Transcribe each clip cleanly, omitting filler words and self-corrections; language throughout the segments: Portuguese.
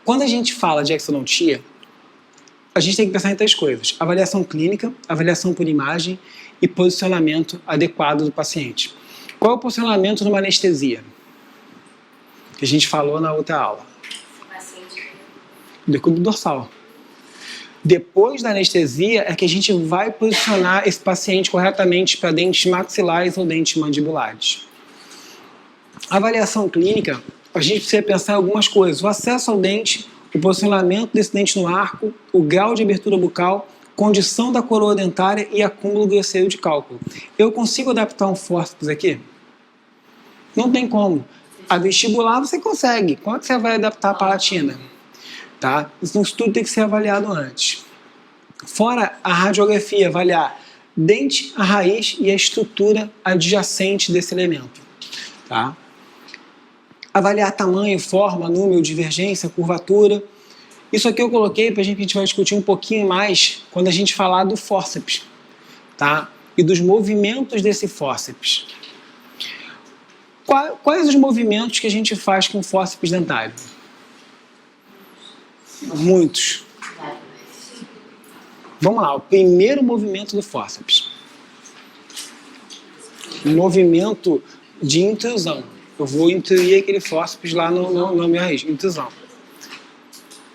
Quando a gente fala de exodontia, a gente tem que pensar em 3 coisas: avaliação clínica, avaliação por imagem e posicionamento adequado do paciente. Qual é o posicionamento numa anestesia? Que a gente falou na outra aula. Decúbito dorsal. Depois da anestesia é que a gente vai posicionar esse paciente corretamente para dentes maxilares ou dentes mandibulares. Avaliação clínica, a gente precisa pensar em algumas coisas: o acesso ao dente, o posicionamento desse dente no arco, o grau de abertura bucal, condição da coroa dentária e acúmulo grosseiro de cálculo. Eu consigo adaptar um fórceps aqui? Não tem como. A vestibular você consegue. Como é que você vai adaptar a palatina? Tá? Então isso tudo tem que ser avaliado antes. Fora a radiografia, avaliar dente, a raiz e a estrutura adjacente desse elemento. Tá? Avaliar tamanho, forma, número, divergência, curvatura. Isso aqui eu coloquei para a gente vai discutir um pouquinho mais quando a gente falar do fórceps, tá? E dos movimentos desse fórceps. Quais os movimentos que a gente faz com o fórceps dentário? Muitos. Vamos lá, o primeiro movimento do fórceps. Movimento de intrusão. Eu vou intuir aquele fórceps lá no meu raiz, intrusão.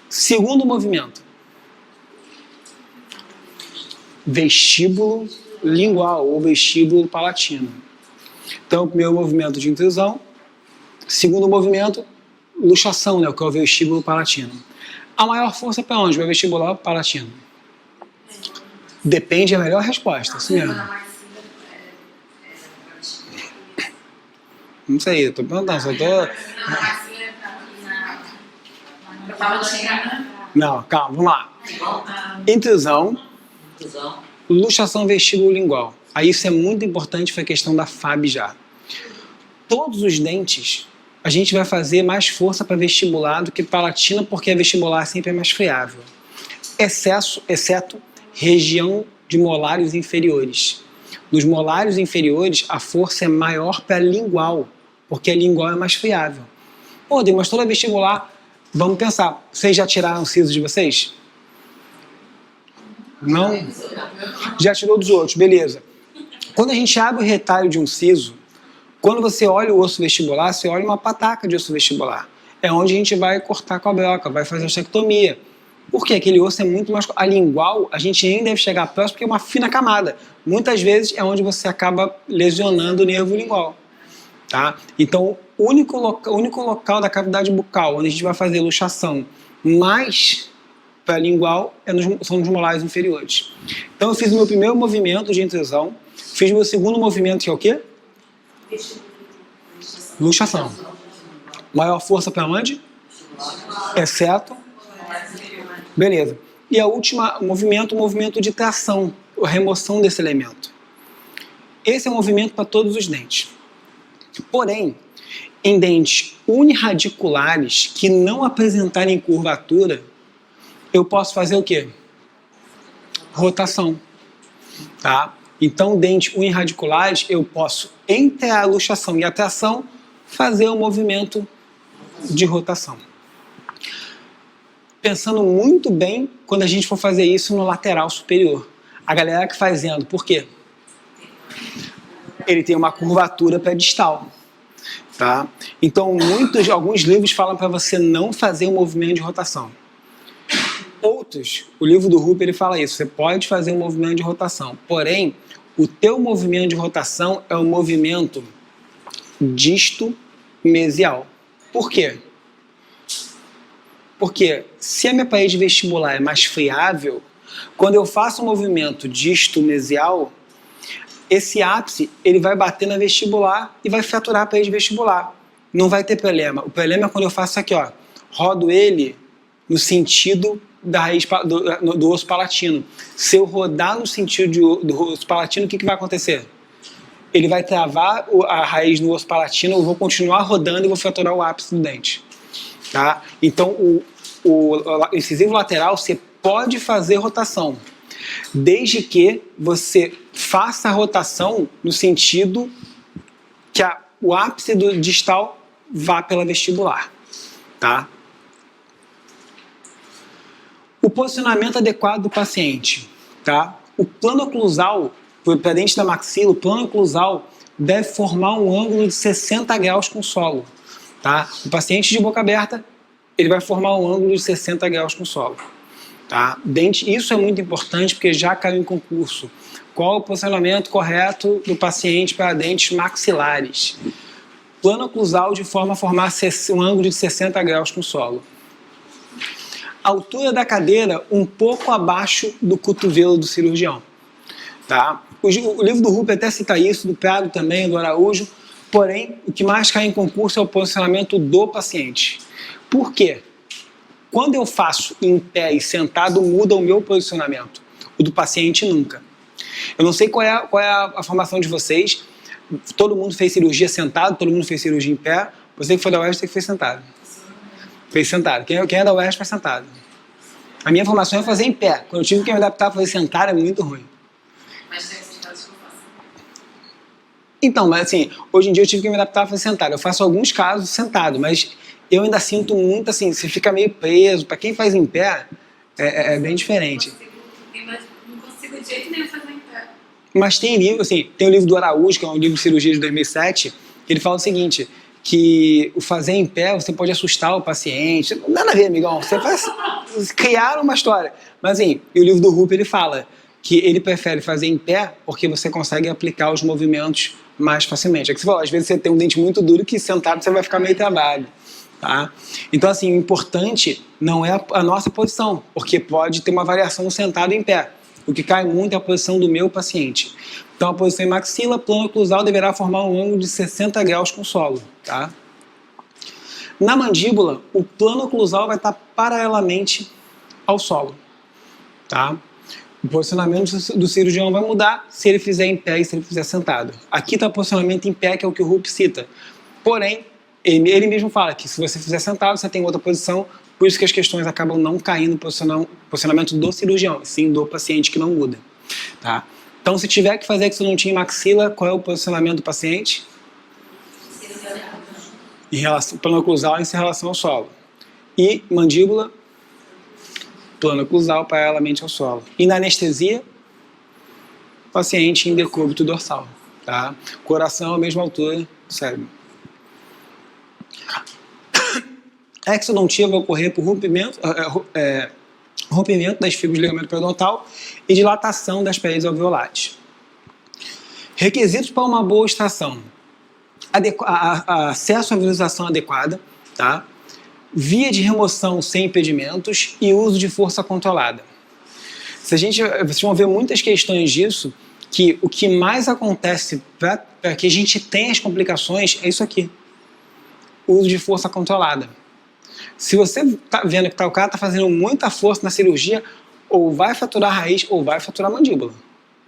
Segundo movimento. Vestíbulo lingual ou vestíbulo palatino. Então, primeiro movimento de intrusão. Segundo movimento, luxação, né, que é o vestíbulo palatino. A maior força para onde? Para o vestibular palatino. Depende da melhor resposta, isso mesmo. Não sei, eu tô perguntando, só tô... Não, calma, vamos lá. Intrusão, luxação vestíbulo lingual. Aí isso é muito importante para a questão da FAB já. Todos os dentes, a gente vai fazer mais força para vestibular do que palatina, porque a vestibular sempre é mais friável. Exceto região de molários inferiores. Nos molários inferiores, a força é maior para a lingual, porque a lingual é mais friável. Pô, mas toda vestibular, vamos pensar, vocês já tiraram o siso de vocês? Não? Já tirou dos outros, beleza. Quando a gente abre o retalho de um siso, quando você olha o osso vestibular, você olha uma pataca de osso vestibular. É onde a gente vai cortar com a broca, vai fazer a ostectomia. Porque aquele osso é muito mais... A lingual, a gente nem deve chegar próximo porque é uma fina camada. Muitas vezes é onde você acaba lesionando o nervo lingual. Tá? Então, o único local da cavidade bucal onde a gente vai fazer luxação mais para lingual são nos molares inferiores. Então, eu fiz o meu primeiro movimento de intrusão. Fiz o meu segundo movimento, que é o quê? Luxação. Maior força para onde? Exceto... Beleza. E a última movimento, o movimento de tração, a remoção desse elemento. Esse é um movimento para todos os dentes. Porém, em dentes unirradiculares que não apresentarem curvatura, eu posso fazer o quê? Rotação. Tá? Então, dentes unirradiculares, eu posso, entre a luxação e a tração, fazer um movimento de rotação. Pensando muito bem quando a gente for fazer isso no lateral superior. A galera que faz endo, por quê? Ele tem uma curvatura pedistal. Tá? Então, alguns livros falam para você não fazer um movimento de rotação. Outros, o livro do Rupp, ele fala isso, você pode fazer um movimento de rotação. Porém, o teu movimento de rotação é um movimento disto-mesial. Por quê? Porque se a minha parede vestibular é mais friável, quando eu faço um movimento disto-mesial, esse ápice ele vai bater na vestibular e vai fraturar a parede vestibular. Não vai ter problema. O problema é quando eu faço aqui, ó, rodo ele no sentido da raiz do osso palatino. Se eu rodar no sentido do osso palatino, o que vai acontecer? Ele vai travar a raiz no osso palatino, eu vou continuar rodando e vou fraturar o ápice do dente. Tá? Então, o incisivo lateral, você pode fazer rotação, desde que você faça a rotação no sentido que o ápice do distal vá pela vestibular. Tá? O posicionamento adequado do paciente, tá? O plano oclusal, para dente da maxila, o plano oclusal deve formar um ângulo de 60 graus com o solo, tá? O paciente de boca aberta, ele vai formar um ângulo de 60 graus com o solo, tá? Isso é muito importante porque já caiu em concurso. Qual o posicionamento correto do paciente para dentes maxilares? Plano oclusal de forma a formar um ângulo de 60 graus com o solo. Altura da cadeira um pouco abaixo do cotovelo do cirurgião. Tá? O livro do Rupp até cita isso, do Prado também, do Araújo, porém, o que mais cai em concurso é o posicionamento do paciente. Por quê? Quando eu faço em pé e sentado, muda o meu posicionamento. O do paciente nunca. Eu não sei qual é a formação de vocês. Todo mundo fez cirurgia sentado, todo mundo fez cirurgia em pé. Você que foi da UERJ, você que fez sentado. Fez sentado. Quem é da UERJ faz sentado. A minha formação é fazer em pé. Quando eu tive que me adaptar a fazer sentado, é muito ruim. Mas tem esses casos que eu faço. Então, mas assim, hoje em dia eu tive que me adaptar a fazer sentado. Eu faço alguns casos sentado, mas eu ainda sinto muito assim, você fica meio preso. Para quem faz em pé, é bem diferente. Não consigo de jeito nenhum fazer em pé. Mas tem livro, assim, tem o livro do Araújo, que é um livro de cirurgia de 2007, que ele fala o seguinte, que o fazer em pé, você pode assustar o paciente. Nada a ver, amigão. Você faz criar uma história. Mas assim, e o livro do Rupp, ele fala que ele prefere fazer em pé porque você consegue aplicar os movimentos mais facilmente. É que você falou, às vezes você tem um dente muito duro que sentado você vai ficar meio trabalho. Tá? Então, assim, o importante não é a nossa posição, porque pode ter uma variação sentado em pé. O que cai muito é a posição do meu paciente. Então, a posição em maxila, plano oclusal deverá formar um ângulo de 60 graus com o solo. Tá? Na mandíbula, o plano oclusal vai estar paralelamente ao solo. Tá? O posicionamento do cirurgião vai mudar se ele fizer em pé e se ele fizer sentado. Aqui está o posicionamento em pé, que é o que o Rupp cita. Porém, ele mesmo fala que se você fizer sentado, você tem outra posição, por isso que as questões acabam não caindo no posicionamento do cirurgião, sim do paciente, que não muda. Tá? Então, se tiver que fazer exodontia em maxila, qual é o posicionamento do paciente? Em relação, plano oclusal em relação ao solo. E mandíbula, plano oclusal paralelamente ao solo. E na anestesia, paciente em decúbito dorsal. Tá? Coração à mesma altura do cérebro. A exodontia vai ocorrer por rompimento das fibras do ligamento periodontal e dilatação das paredes alveolares. Requisitos para uma boa extração: acesso à visualização adequada, tá? Via de remoção sem impedimentos e uso de força controlada. Vocês vão ver muitas questões disso, que o que mais acontece para que a gente tenha as complicações é isso aqui: uso de força controlada. Se você está vendo que o cara está fazendo muita força na cirurgia, ou vai fraturar a raiz ou vai fraturar a mandíbula.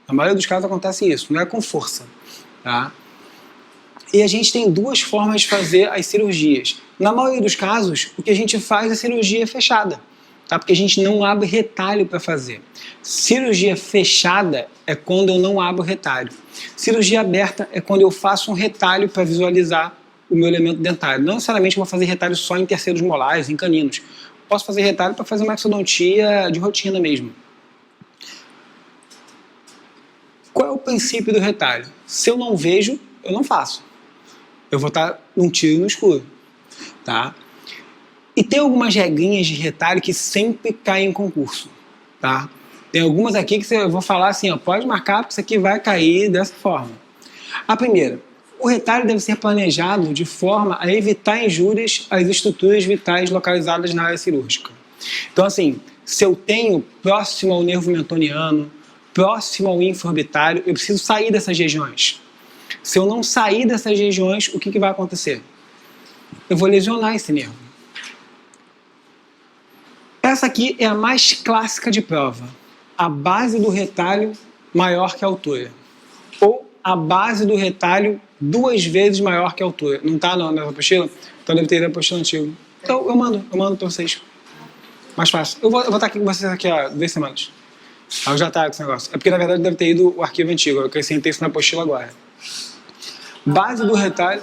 Na maioria dos casos acontece isso, não é com força. Tá? E a gente tem duas formas de fazer as cirurgias. Na maioria dos casos, o que a gente faz é cirurgia fechada, tá? Porque a gente não abre retalho para fazer. Cirurgia fechada é quando eu não abro retalho. Cirurgia aberta é quando eu faço um retalho para visualizar o meu elemento dentário. Não necessariamente vou fazer retalho só em terceiros molares, em caninos. Posso fazer retalho para fazer uma exodontia de rotina mesmo. Qual é o princípio do retalho? Se eu não vejo, eu não faço. Eu vou estar num tiro no escuro. Tá? E tem algumas regrinhas de retalho que sempre caem em concurso. Tá? Tem algumas aqui que eu vou falar assim, ó, pode marcar porque isso aqui vai cair dessa forma. A primeira: o retalho deve ser planejado de forma a evitar injúrias às estruturas vitais localizadas na área cirúrgica. Então, assim, se eu tenho próximo ao nervo mentoniano, próximo ao ínfimo orbitário, eu preciso sair dessas regiões. Se eu não sair dessas regiões, o que vai acontecer? Eu vou lesionar esse nervo. Essa aqui é a mais clássica de prova. A base do retalho maior que a altura. Ou a base do retalho 2 vezes maior que a altura. Não está na apostila? Então deve ter ido na apostila antiga. Então eu mando para vocês. Mais fácil. Eu vou estar aqui com vocês aqui há 2 semanas. Eu já está com esse negócio. É porque na verdade deve ter ido o arquivo antigo. Eu acrescentei isso na apostila agora. Base do retalho.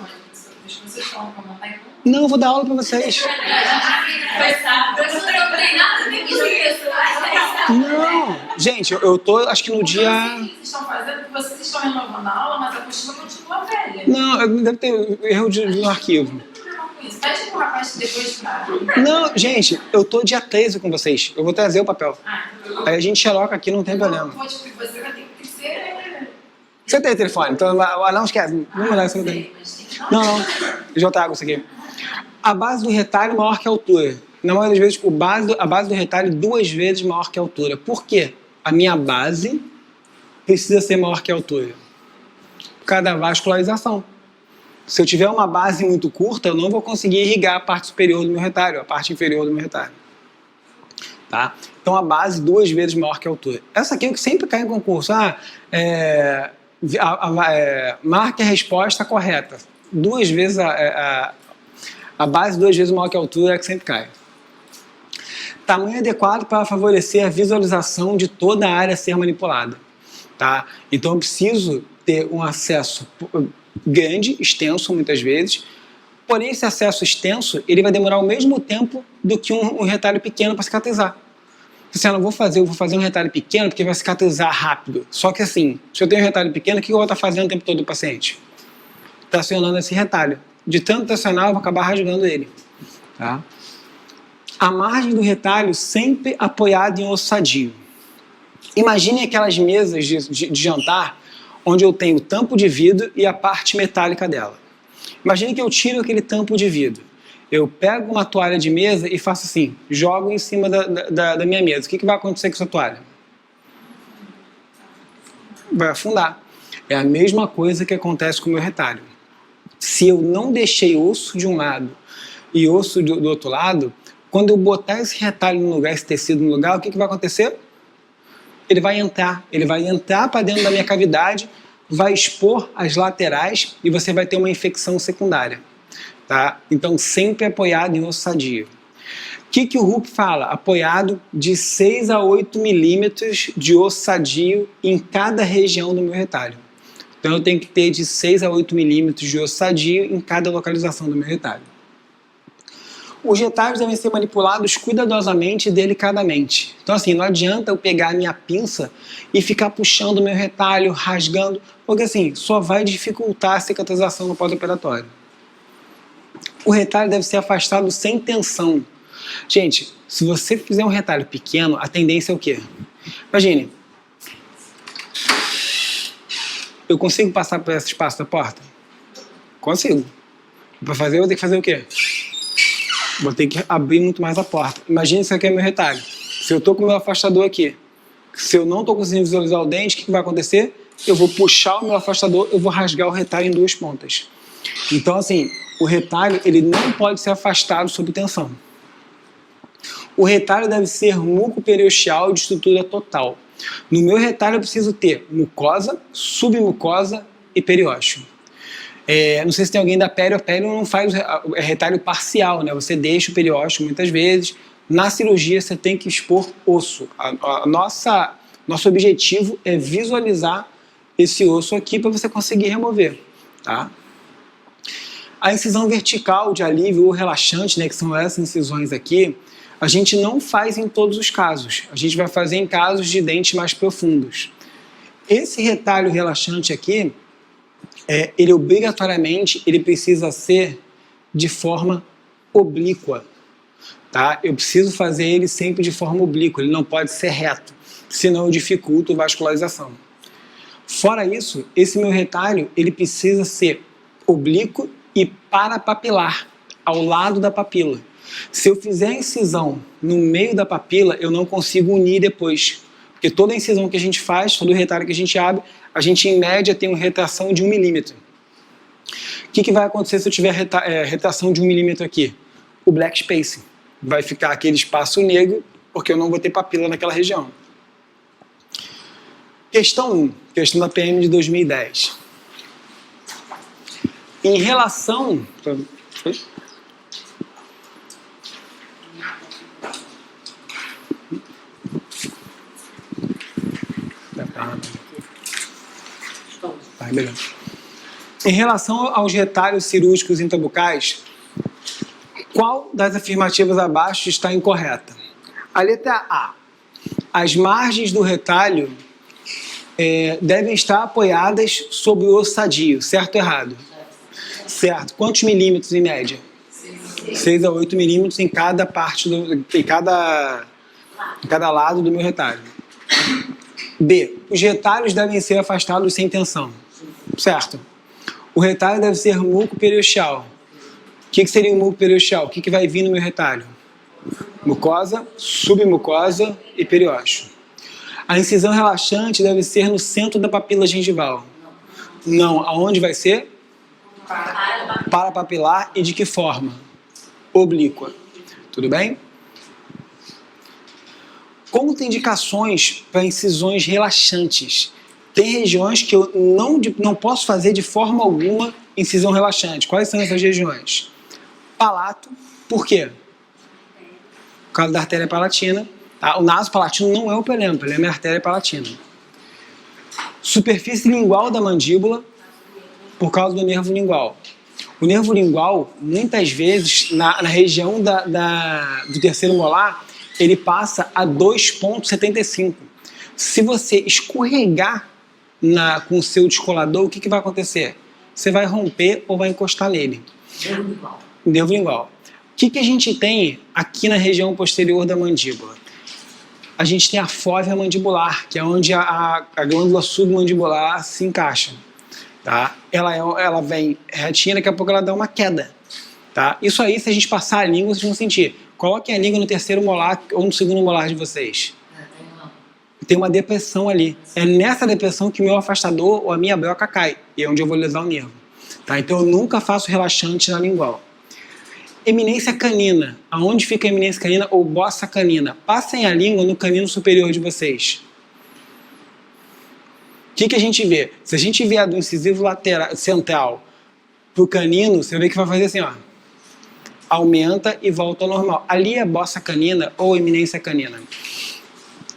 depois que vocês falam pra montar em conta. Não, eu vou dar aula para vocês. Foi sábado. Eu não tenho nada a ver com isso. Não, gente, eu tô, acho que no Eu dia... não sei o que vocês estão fazendo, vocês estão renovando a aula, mas a apostila continua velha. Não, deve ter erro no arquivo. Não tem problema com isso. Pede pro rapaz depois pra... Não, gente, eu tô dia 13 com vocês. Eu vou trazer o papel. Aí a gente xeroca aqui, não tem problema. Pode, você vai ter que ser... Você tem telefone? Então, não esquece. Vamos mandar isso no Sei, tempo. mas tem que dar Não, não. Eu já trago isso aqui. A base do retalho é maior que a altura. Na maioria das vezes, a base do retalho é 2 vezes maior que a altura. Por quê? A minha base precisa ser maior que a altura. Por causa da vascularização. Se eu tiver uma base muito curta, eu não vou conseguir irrigar a parte superior do meu retalho, a parte inferior do meu retalho. Tá? Então a base 2 vezes maior que a altura. Essa aqui é o que sempre cai em concurso. Marque a resposta correta. 2 vezes a base 2 vezes maior que a altura é que sempre cai. Tamanho adequado para favorecer a visualização de toda a área a ser manipulada. Tá? Então eu preciso ter um acesso grande, extenso muitas vezes, porém esse acesso extenso ele vai demorar o mesmo tempo do que um retalho pequeno para cicatrizar. Assim, eu vou fazer um retalho pequeno porque vai cicatrizar rápido. Só que assim, se eu tenho um retalho pequeno, o que eu vou estar fazendo o tempo todo do paciente? Tracionando esse retalho. De tanto tracionar, eu vou acabar rasgando ele. Tá? A margem do retalho sempre apoiada em osso sadio. Imagine aquelas mesas de jantar onde eu tenho o tampo de vidro e a parte metálica dela. Imagine que eu tiro aquele tampo de vidro. Eu pego uma toalha de mesa e faço assim, jogo em cima da minha mesa. O que vai acontecer com essa toalha? Vai afundar. É a mesma coisa que acontece com o meu retalho. Se eu não deixei osso de um lado e osso do outro lado, quando eu botar esse retalho no lugar, esse tecido no lugar, o que vai acontecer? Ele vai entrar para dentro da minha cavidade, vai expor as laterais e você vai ter uma infecção secundária. Tá? Então, sempre apoiado em osso sadio. O que o Rupp fala? Apoiado de 6 a 8 milímetros de osso sadio em cada região do meu retalho. Então, eu tenho que ter de 6 a 8 milímetros de osso sadio em cada localização do meu retalho. Os retalhos devem ser manipulados cuidadosamente e delicadamente. Então, assim, não adianta eu pegar a minha pinça e ficar puxando o meu retalho, rasgando, porque assim, só vai dificultar a cicatrização no pós-operatório. O retalho deve ser afastado sem tensão. Gente, se você fizer um retalho pequeno, a tendência é o quê? Imagine, eu consigo passar por esse espaço da porta? Consigo. Para fazer, eu vou ter que fazer o quê? Vou ter que abrir muito mais a porta. Imagine isso aqui é meu retalho. Se eu estou com o meu afastador aqui, se eu não estou conseguindo visualizar o dente, o que vai acontecer? Eu vou puxar o meu afastador, eu vou rasgar o retalho em 2 pontas. Então, assim, o retalho ele não pode ser afastado sob tensão. O retalho deve ser mucoperiosteal de estrutura total. No meu retalho eu preciso ter mucosa, submucosa e periósteo. Não sei se tem alguém da pério, a pério não faz retalho parcial, né? Você deixa o periósteo muitas vezes. Na cirurgia você tem que expor osso. Nosso objetivo é visualizar esse osso aqui para você conseguir remover. Tá? A incisão vertical de alívio ou relaxante, né, que são essas incisões aqui, a gente não faz em todos os casos. A gente vai fazer em casos de dentes mais profundos. Esse retalho relaxante aqui, ele obrigatoriamente ele precisa ser de forma oblíqua. Tá? Eu preciso fazer ele sempre de forma oblíqua, ele não pode ser reto, senão eu dificulto a vascularização. Fora isso, esse meu retalho ele precisa ser oblíquo e parapapilar, ao lado da papila. Se eu fizer a incisão no meio da papila, eu não consigo unir depois. Porque toda incisão que a gente faz, todo retalho que a gente abre, a gente em média tem uma retração de 1 milímetro. O que vai acontecer se eu tiver retração de 1 milímetro aqui? O black spacing. Vai ficar aquele espaço negro, porque eu não vou ter papila naquela região. Questão 1, questão da PM de 2010. Em relação... Tá, beleza. Em relação aos retalhos cirúrgicos intrabucais, qual das afirmativas abaixo está incorreta? A letra A. As margens do retalho devem estar apoiadas sobre o osso sadio, certo ou errado? Certo. Quantos milímetros em média? 6 a 8 milímetros em cada parte, em cada lado do meu retalho. B. Os retalhos devem ser afastados sem tensão. Certo. O retalho deve ser mucoperiosteal. O que seria o mucoperiosteal? O que vai vir no meu retalho? Mucosa, submucosa e periósteo. A incisão relaxante deve ser no centro da papila gengival. Não. Aonde vai ser? Parapapilar. E de que forma? Oblíqua. Tudo bem? Contraindicações para incisões relaxantes. Tem regiões que eu não posso fazer de forma alguma incisão relaxante. Quais são essas regiões? Palato. Por quê? Por causa da artéria palatina. Tá? O naso palatino não é o pelema. O pelema é a artéria palatina. Superfície lingual da mandíbula. Por causa do nervo lingual. O nervo lingual, muitas vezes, na região do terceiro molar, ele passa a 2,75. Se você escorregar com o seu descolador, o que vai acontecer? Você vai romper ou vai encostar nele. Nervo lingual. O que a gente tem aqui na região posterior da mandíbula? A gente tem a fóvea mandibular, que é onde a glândula submandibular se encaixa. Tá? Ela vem retinha, daqui a pouco ela dá uma queda. Tá? Isso aí, se a gente passar a língua, vocês vão sentir. Coloquem a língua no terceiro molar ou no segundo molar de vocês. Tem uma depressão ali. É nessa depressão que o meu afastador ou a minha broca cai. E é onde eu vou lesar o nervo. Tá? Então eu nunca faço relaxante na lingual. Eminência canina. Aonde fica a eminência canina ou bossa canina? Passem a língua no canino superior de vocês. O que a gente vê? Se a gente vier do incisivo lateral, central para o canino, você vê que vai fazer assim, ó. Aumenta e volta ao normal. Ali é bossa canina ou eminência canina.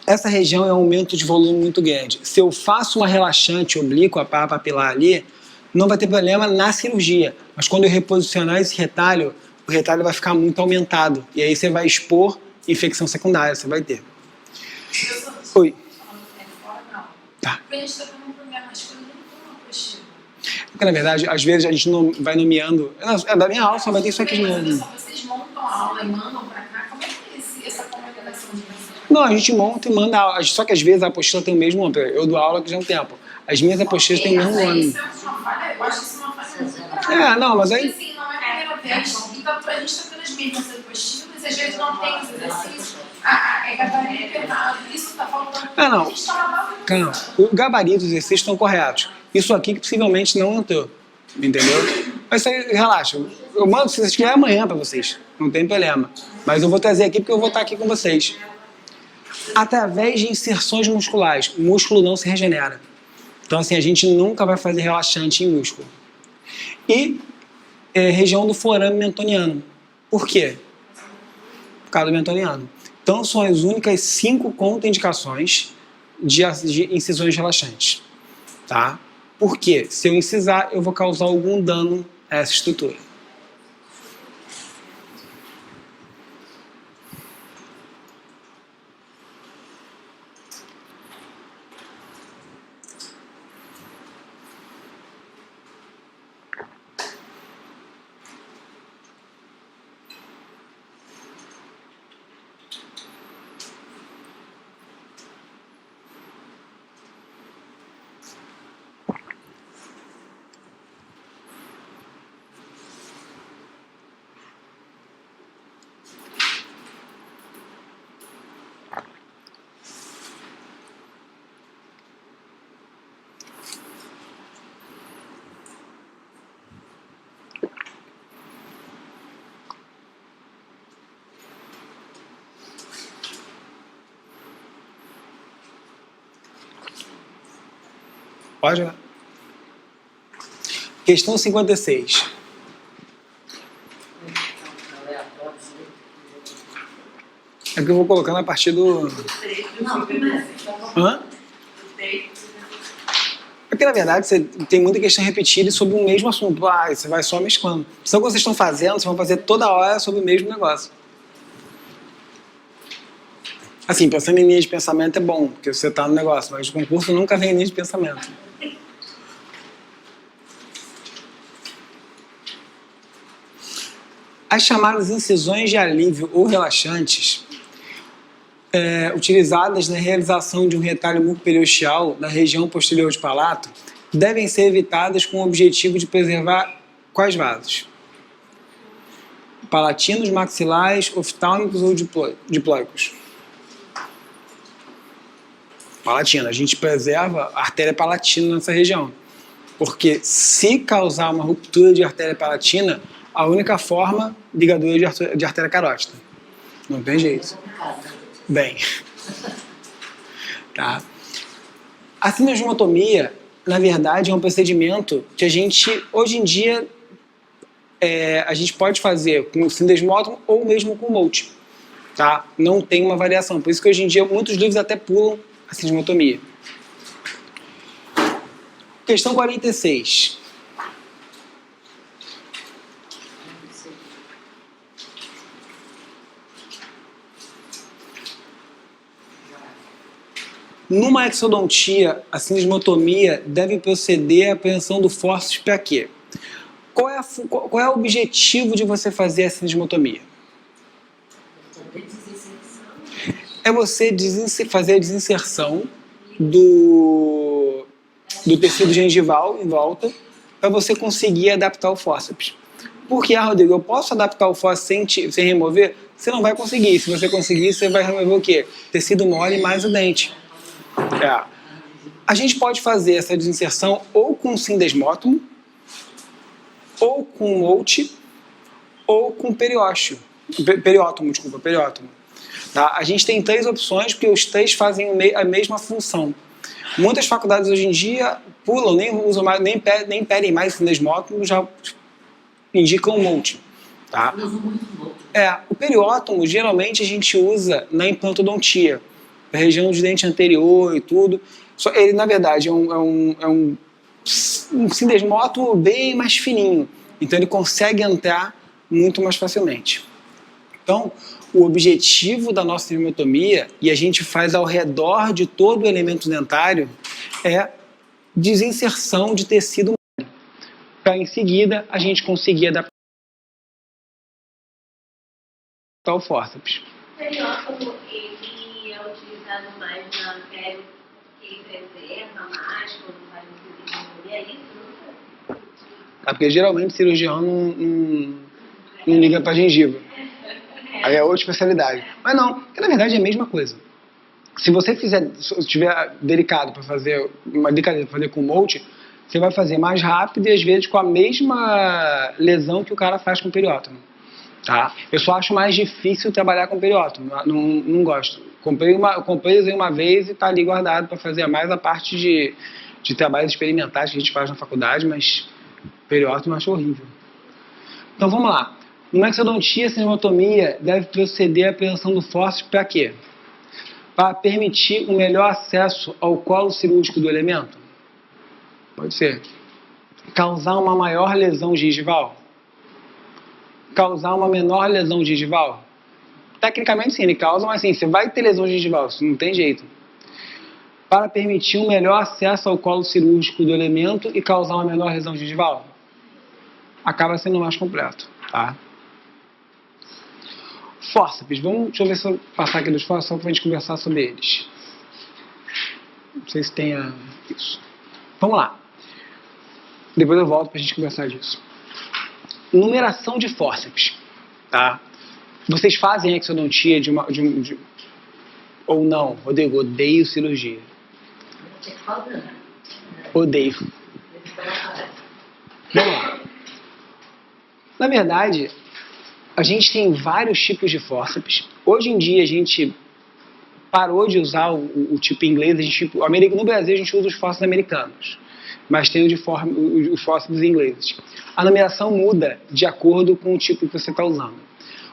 Essa região é um aumento de volume muito grande. Se eu faço uma relaxante oblíqua para papilar ali, não vai ter problema na cirurgia. Mas quando eu reposicionar esse retalho, o retalho vai ficar muito aumentado. E aí você vai expor infecção secundária, você vai ter. Oi. Tá. Porque a gente está tendo um problema, mas quando não tem uma apostila. Porque, na verdade, às vezes a gente não vai nomeando. É da minha aula, só vai ter isso aqui de novo. Vocês montam a aula e mandam para cá? Como é que é essa comunicação de vocês? Não, a gente monta e manda aula. Só que às vezes a apostila tem o mesmo nome. Eu dou aula que já há um tempo. As minhas apostilas têm o mesmo nome. Isso é uma falha, eu acho isso uma falha muito grave. Não, mas aí. Porque assim, não é a primeira vez. Então, a gente está tendo as mesmas apostilas e às vezes não tem os exercícios. É gabarito errado. Isso está faltando. Não. A gente está na base do Calma. O gabarito dos exercícios estão corretos. Isso aqui que possivelmente não entrou. Entendeu? Mas isso aí, relaxa. Eu mando, se vocês quiserem, amanhã para vocês. Não tem problema. Mas eu vou trazer aqui porque eu vou estar aqui com vocês. Através de inserções musculares. O músculo não se regenera. Então, assim, a gente nunca vai fazer relaxante em músculo. E região do forame mentoniano. Por quê? Por causa do mentoniano. Então, são as únicas 5 contraindicações de incisões relaxantes. Tá? Porque se eu incisar, eu vou causar algum dano a essa estrutura. Pode, né? Questão 56. É porque eu vou colocando a partir do... Hã? Porque, na verdade, você tem muita questão repetida sobre o mesmo assunto. Ah, você vai só mesclando. Então, o que vocês estão fazendo, vocês vão fazer toda hora sobre o mesmo negócio. Assim, pensando em linha de pensamento é bom, porque você está no negócio, mas o concurso nunca vem em linha de pensamento. As chamadas incisões de alívio ou relaxantes, utilizadas na realização de um retalho mucoperiosteal na região posterior de palato, devem ser evitadas com o objetivo de preservar quais vasos? Palatinos, maxilares, oftálmicos ou diploicos? Palatina. A gente preserva a artéria palatina nessa região. Porque se causar uma ruptura de artéria palatina, a única forma, ligadura de artéria carótida. Não tem jeito. Bem. Tá. A cineosmotomia, na verdade, é um procedimento que a gente, hoje em dia, a gente pode fazer com sindesmótomo ou mesmo com Molt. Tá? Não tem uma variação. Por isso que hoje em dia muitos livros até pulam a cineosmotomia. Questão 46. Numa exodontia, a cineosmotomia deve proceder à apreensão do fórceps para quê? Qual é o objetivo de você fazer a cineosmotomia? É você fazer a desinserção do tecido gengival em volta para você conseguir adaptar o fórceps. Porque, Rodrigo, eu posso adaptar o fórceps sem remover? Você não vai conseguir. Se você conseguir, você vai remover o quê? Tecido mole mais o dente. A gente pode fazer essa desinserção ou com sindesmótomo, ou com Molt, ou com periótomo. Tá? A gente tem 3 opções, porque os 3 fazem a mesma função. Muitas faculdades hoje em dia pulam, nem usam mais, nem pedem mais sindesmótomo, já indicam Molt. Tá? O periótomo, geralmente, a gente usa na implantodontia, na região de dente anterior e tudo. Ele, na verdade, é um sindesmótomo bem mais fininho. Então, ele consegue entrar muito mais facilmente. Então, o objetivo da nossa cineosmotomia, e a gente faz ao redor de todo o elemento dentário, é desinserção de tecido mole. Para, em seguida, a gente conseguir adaptar o fórceps. O periótomo, ele é utilizado mais na pele que ele preserva mais, quando faz um cirurgia, é isso? Porque geralmente o cirurgião não liga para gengiva. Aí é outra especialidade. Mas não, porque na verdade é a mesma coisa. Se você tiver delicado para fazer uma delicadeza para fazer com Molt, você vai fazer mais rápido e às vezes com a mesma lesão que o cara faz com periótomo. Tá? Eu só acho mais difícil trabalhar com periótomo. Não gosto. Comprei uma vez e está ali guardado para fazer mais a parte de trabalhos experimentais que a gente faz na faculdade, mas periótomo eu acho horrível. Então vamos lá. Numa exodontia, a cineosmotomia deve proceder à apreensão do fórceps para quê? Para permitir um melhor acesso ao colo cirúrgico do elemento? Pode ser. Causar uma maior lesão gengival? Causar uma menor lesão gengival? Tecnicamente sim, ele causa, mas sim, você vai ter lesão gengival, isso não tem jeito. Para permitir um melhor acesso ao colo cirúrgico do elemento e causar uma menor lesão gengival? Acaba sendo mais completo, tá? Fórceps, deixa eu ver se eu passar aqui dos fórceps só para a gente conversar sobre eles. Não sei se tenha isso. Vamos lá. Depois eu volto para a gente conversar disso. Numeração de fórceps, tá? Vocês fazem exodontia ou não? Rodrigo, odeio cirurgia. Odeio. Vamos lá. Na verdade, a gente tem vários tipos de fórceps. Hoje em dia a gente parou de usar o tipo inglês. No Brasil a gente usa os fórceps americanos, mas tem os fórceps ingleses. A numeração muda de acordo com o tipo que você está usando.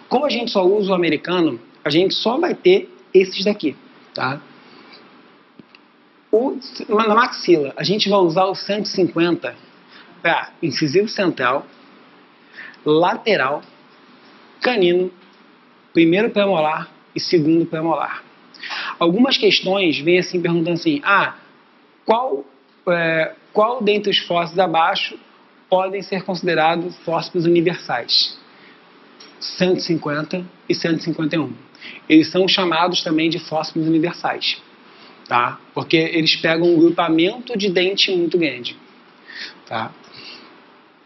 Como a gente só usa o americano, a gente só vai ter esses daqui, tá? Na maxila, a gente vai usar o 150 para incisivo central, lateral, canino, primeiro premolar e segundo premolar. Algumas questões vêm assim perguntando assim: qual dentre os fórceps abaixo podem ser considerados fórceps universais? 150 e 151. Eles são chamados também de fórceps universais, tá? Porque eles pegam um grupamento de dente muito grande, tá?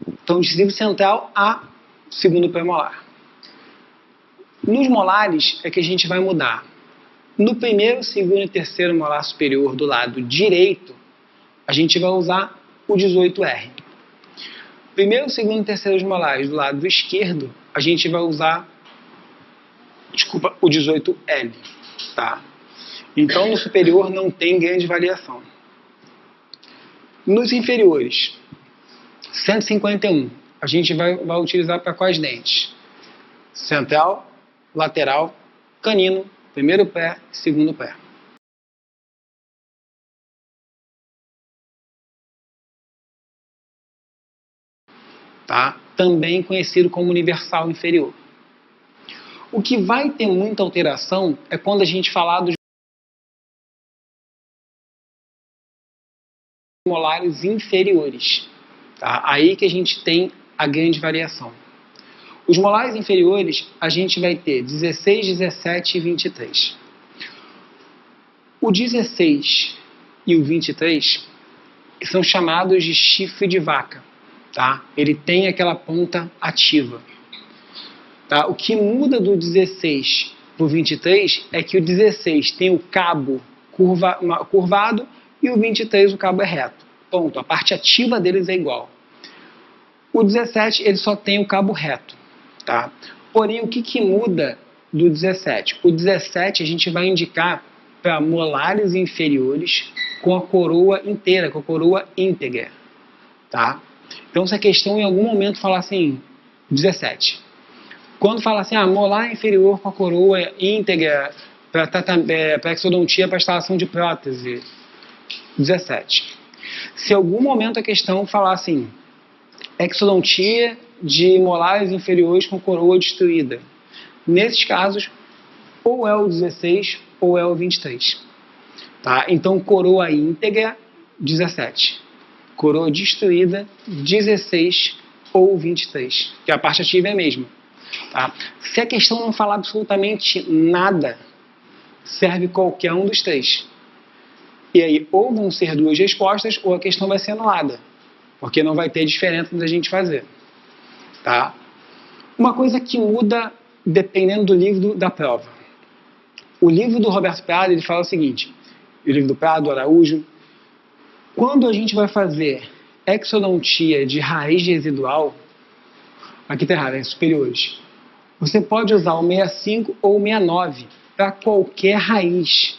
Então, incisivo central a segundo premolar. Nos molares é que a gente vai mudar. No primeiro, segundo e terceiro molar superior do lado direito, a gente vai usar o 18R. Primeiro, segundo e terceiro molares do lado esquerdo, a gente vai usar, o 18L, tá? Então, no superior não tem grande variação. Nos inferiores, 151, a gente vai utilizar para quais dentes? Central, lateral, canino, primeiro pé, segundo pé. Tá? Também conhecido como universal inferior. O que vai ter muita alteração é quando a gente falar dos molares inferiores. Tá? Aí que a gente tem a grande variação. Os molares inferiores, a gente vai ter 16, 17 e 23. O 16 e o 23 são chamados de chifre de vaca. Tá? Ele tem aquela ponta ativa. Tá? O que muda do 16 para o 23 é que o 16 tem o cabo curvado e o 23 o cabo é reto. Ponto. A parte ativa deles é igual. O 17 ele só tem o cabo reto. Tá? Porém, o que muda do 17? O 17 a gente vai indicar para molares inferiores com a coroa inteira, com a coroa íntegra. Tá? Então, se a questão em algum momento falar assim, 17. Quando fala assim, molar inferior com a coroa íntegra para exodontia, para instalação de prótese, 17. Se em algum momento a questão falar assim, exodontia de molares inferiores com coroa destruída, nesses casos, ou é o 16 ou é o 23. Tá? Então, coroa íntegra, 17. Coroa destruída, 16 ou 23. Que a parte ativa é a mesma. Tá? Se a questão não falar absolutamente nada, serve qualquer um dos três. E aí, ou vão ser duas respostas, ou a questão vai ser anulada. Porque não vai ter diferença da gente fazer. Tá? Uma coisa que muda dependendo do livro da prova. O livro do Roberto Prado, ele fala o seguinte, o livro do Prado, do Araújo, quando a gente vai fazer exodontia de raiz residual, aqui tem raízes superiores, você pode usar o 65 ou o 69 para qualquer raiz.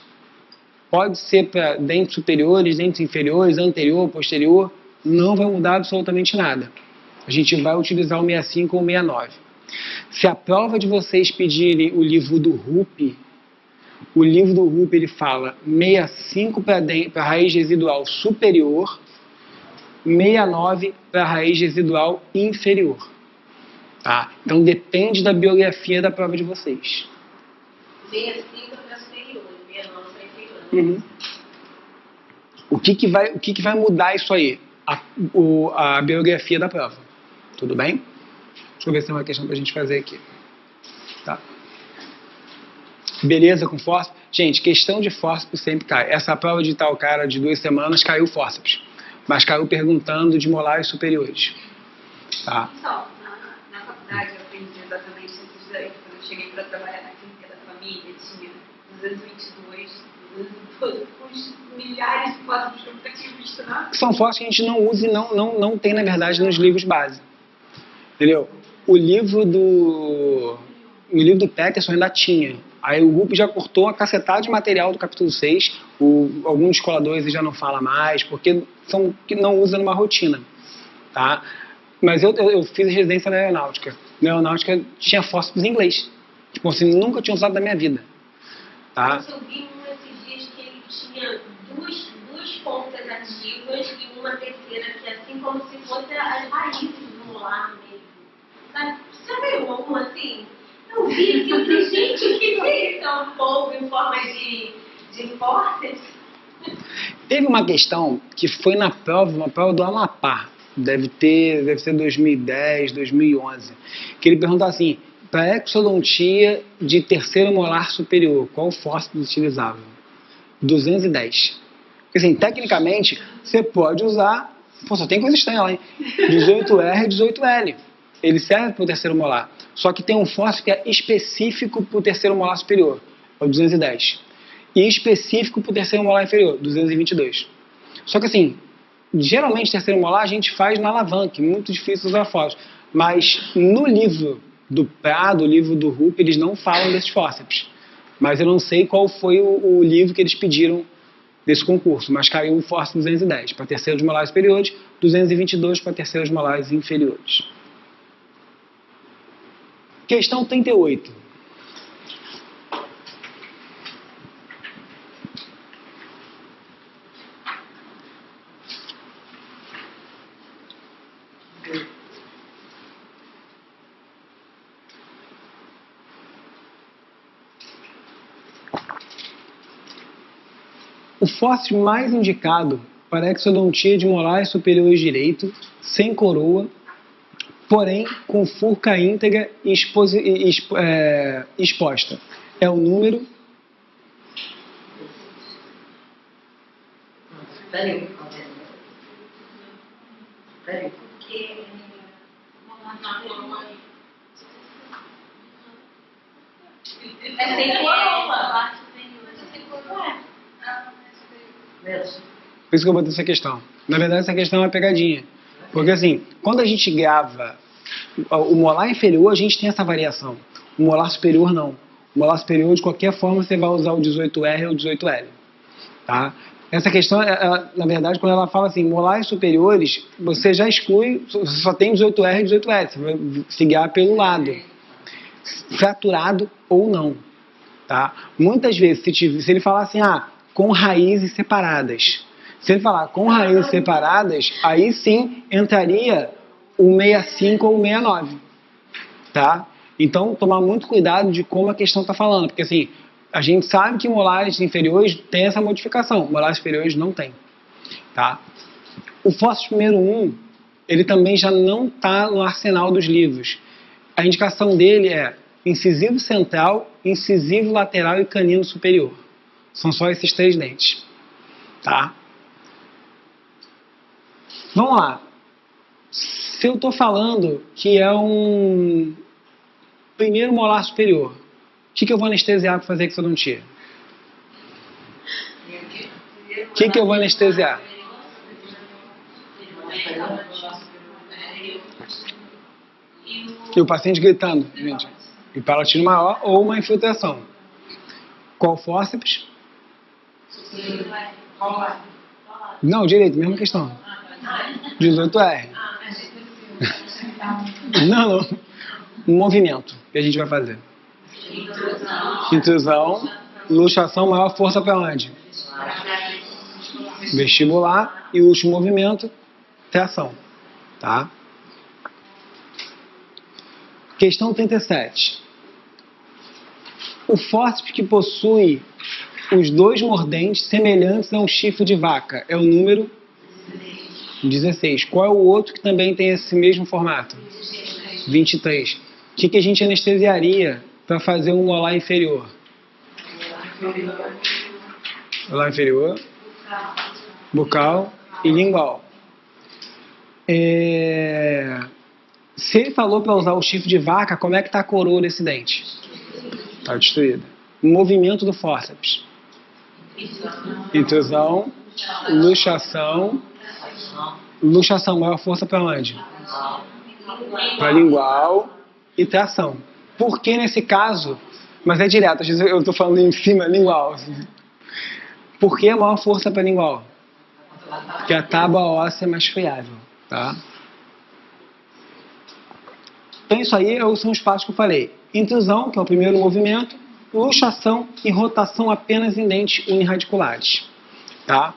Pode ser para dentes superiores, dentes inferiores, anterior, posterior, não vai mudar absolutamente nada. A gente vai utilizar o 65 ou o 69. Se a prova de vocês pedirem o livro do Rupp, o livro do Rupp ele fala 65 para raiz residual superior, 69 para raiz residual inferior. Tá? Então depende da biografia da prova de vocês. 65 para superior, 69 para inferior. Uhum. O que vai mudar isso aí? A biografia da prova. Tudo bem? Deixa eu ver se tem uma questão para a gente fazer aqui. Tá? Beleza com fórceps? Gente, questão de fórceps sempre cai. Essa prova de tal cara de 2 semanas caiu fórceps. Mas caiu perguntando de molares superiores. Tá? Então, na faculdade eu aprendi exatamente esses daí. Quando eu cheguei para trabalhar na clínica da família, tinha 222, uns milhares de fórceps que eu nunca tinha visto nada. São fórceps que a gente não usa e não tem, na verdade, nos livros base. Entendeu? O livro do Peterson ainda tinha. Aí o grupo já cortou uma cacetada de material do capítulo 6. Alguns coladores já não fala mais, porque são que não usa numa rotina. Tá? Mas eu fiz residência na aeronáutica. Na aeronáutica tinha fórceps em inglês. Tipo assim, nunca tinha usado na minha vida. Tá? Eu vi um esses dias que ele tinha duas primitivas e uma terceira que é assim como se fosse as raízes do molar mesmo. Sabe? Você viu algum assim? Eu vi aqui, eu falei, gente, o que é isso? É um polvo em forma de fórceps? Teve uma questão que foi na prova, uma prova do Amapá, deve ser 2010, 2011, que ele perguntou assim, para exodontia de terceiro molar superior, qual fóssil utilizável? 210. Porque assim, tecnicamente, você pode usar, pô, só tem coisa estranha lá, hein? 18R e 18L. Ele serve para o terceiro molar. Só que tem um fóssil que é específico para o terceiro molar superior, é o 210. E específico para o terceiro molar inferior, 222. Só que assim, geralmente terceiro molar a gente faz na alavanca, muito difícil usar fóssil. Mas no livro do Prado, o livro do Rupp, eles não falam desses fórceps. Mas eu não sei qual foi o livro que eles pediram desse concurso, mas caiu o fóssil 210 para terceiros molares superiores, 222 para terceiros molares inferiores. Questão 38. O fóssil mais indicado para a exodontia de molares superiores direito, sem coroa, porém com furca íntegra e exposta, é o número... Peraí. Porque é sem coroa. Por isso que eu botei essa questão. Na verdade, essa questão é uma pegadinha. Porque assim, quando a gente grava o molar inferior, a gente tem essa variação. O molar superior, não. O molar superior, de qualquer forma, você vai usar o 18R ou o 18L. Tá? Essa questão, na verdade, quando ela fala assim, molares superiores, você já exclui, você só tem 18R e 18L. Você vai se guiar pelo lado. Fraturado ou não. Tá? Muitas vezes, se ele falar assim, com raízes separadas. Se ele falar com raízes separadas, aí sim entraria o 65 ou o 69. Tá? Então, tomar muito cuidado de como a questão está falando. Porque assim, a gente sabe que molares inferiores tem essa modificação. Molares superiores não tem. Tá? O fóssil número 1, ele também já não está no arsenal dos livros. A indicação dele é incisivo central, incisivo lateral e canino superior. São só esses 3 dentes. Tá? Vamos lá. Se eu estou falando que é um primeiro molar superior, o que eu vou anestesiar para fazer exodontia? O que eu vou anestesiar? E o paciente gritando, gente. E palatino maior ou uma infiltração. Qual fórceps? Não, direito, mesma questão. 18R. Não. Um movimento que a gente vai fazer. Intrusão, luxação, maior força para onde? Vestibular e o último movimento, tração. Tá? Questão 37. O fórceps que possui os 2 mordentes semelhantes a um chifre de vaca é o número 16. Qual é o outro que também tem esse mesmo formato? 23. O que a gente anestesiaria para fazer um molar inferior? Molar inferior, bucal e lingual. Se ele falou para usar o chifre de vaca, como é que está a coroa desse dente? Está destruída. O movimento do fórceps. Intrusão, luxação. Luxação, maior força para onde? Para lingual e tração. Por que nesse caso? Mas é direto, às vezes eu estou falando em cima, lingual. Por que a maior força para lingual? Porque a tábua óssea é mais friável. Tá? Então isso aí são os passos que eu falei. Intrusão, que é o primeiro movimento, luxação e rotação apenas em dentes unirradiculares. Tá?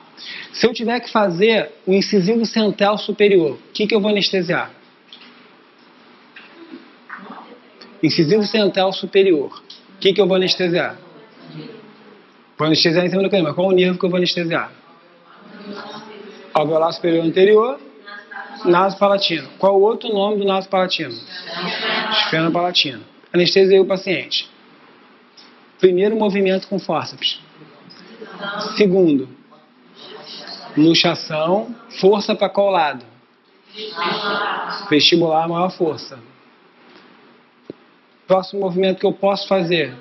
Se eu tiver que fazer o incisivo central superior, o que eu vou anestesiar? Incisivo central superior. O que eu vou anestesiar? Vou anestesiar em cima do canino, mas qual o nervo que eu vou anestesiar? Alveolar superior anterior, nasopalatino. Qual o outro nome do nasopalatino? Esfenopalatino. Anestesiei o paciente. Primeiro movimento com fórceps. Segundo, luxação, força para qual lado? Vestibular, maior força. Próximo movimento que eu posso fazer?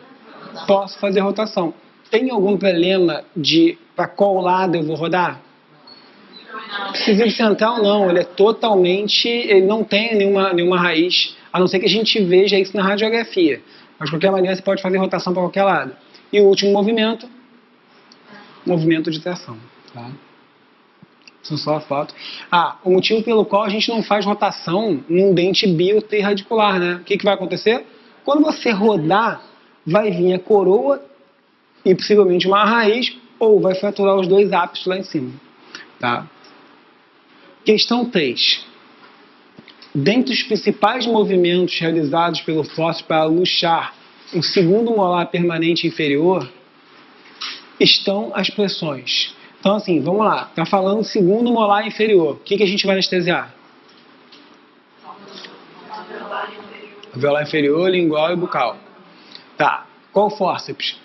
Posso fazer rotação. Tem algum problema de para qual lado eu vou rodar? Incisivo central não, ele é totalmente, ele não tem nenhuma raiz, a não ser que a gente veja isso na radiografia. Mas de qualquer maneira você pode fazer rotação para qualquer lado. E o último movimento, movimento de tração. Tá? São só a foto. O motivo pelo qual a gente não faz rotação num dente bioterradicular, né? O que vai acontecer? Quando você rodar, vai vir a coroa e possivelmente uma raiz, ou vai fraturar os dois ápices lá em cima. Tá? Questão 3. Dentre os principais movimentos realizados pelo fóssil para luxar o segundo molar permanente inferior estão as pressões. Então, assim, vamos lá. Está falando segundo molar inferior. O que a gente vai anestesiar? Alveolar inferior, lingual e bucal. Tá. Qual fórceps?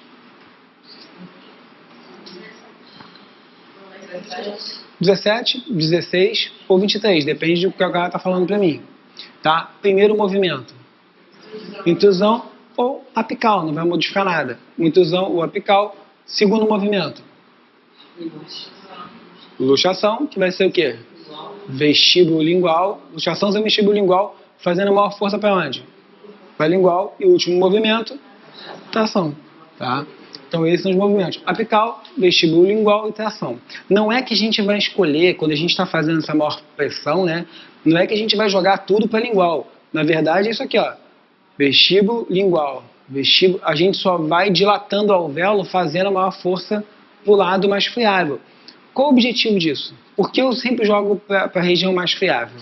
17, 16 ou 23, depende do que a galera está falando para mim. Tá? Primeiro movimento, intrusão ou apical, não vai modificar nada. Intrusão ou apical. Segundo movimento, luxação, que vai ser o quê? Vestíbulo lingual. Luxação ou vestíbulo lingual, fazendo a maior força para onde? Para lingual. E o último movimento, tração. Tá? Então, esses são os movimentos. Apical, vestíbulo lingual e tração. Não é que a gente vai escolher, quando a gente está fazendo essa maior pressão, né? Não é que a gente vai jogar tudo para lingual. Na verdade, é isso aqui, ó. Vestíbulo lingual. Vestíbulo, a gente só vai dilatando o alvéolo, fazendo a maior força para o lado mais friável. Qual o objetivo disso? Por que eu sempre jogo para a região mais friável?